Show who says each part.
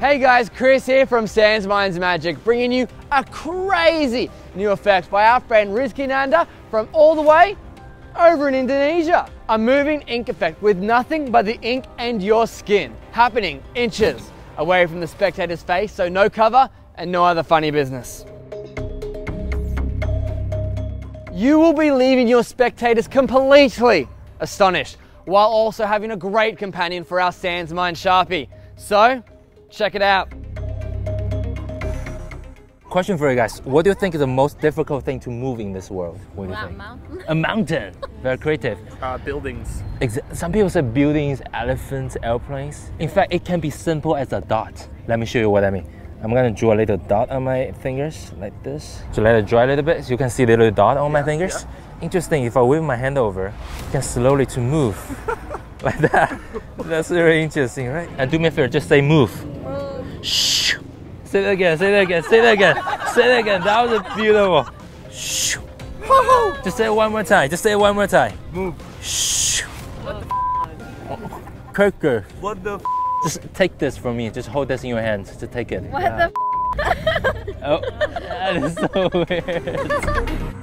Speaker 1: Hey guys, Chris here from Sans Minds Magic, bringing you a crazy new effect by our friend Rizky Nanda from all the way over in Indonesia. A moving ink effect with nothing but the ink and your skin, happening inches away from the spectator's face, so no cover and no other funny business. You will be leaving your spectators completely astonished, while also having a great companion for our Sans Mind Sharpie. So, check it out.
Speaker 2: Question for you guys. What do you think is the most difficult thing to move in this world? What do you think?
Speaker 3: Mountain.
Speaker 2: A mountain. Very creative.
Speaker 4: Buildings.
Speaker 2: Some people say buildings, elephants, airplanes. In fact, it can be simple as a dot. Let me show you what I mean. I'm gonna draw a little dot on my fingers, like this. So let it dry a little bit, so you can see the little dot on my fingers. Yeah. Interesting, if I wave my hand over, you can slowly to move. Like that. That's really interesting, right? And do me a favor, just say move. Shh. Say that again, say that again, say that again. Say that again, that was beautiful. Shh. Just say it one more time, just say it one more time.
Speaker 4: Move.
Speaker 2: Shh. What the Kirker.
Speaker 4: What the
Speaker 2: Just take this from me, just hold this in your hands, just take it.
Speaker 3: What the
Speaker 2: Oh, that is so weird.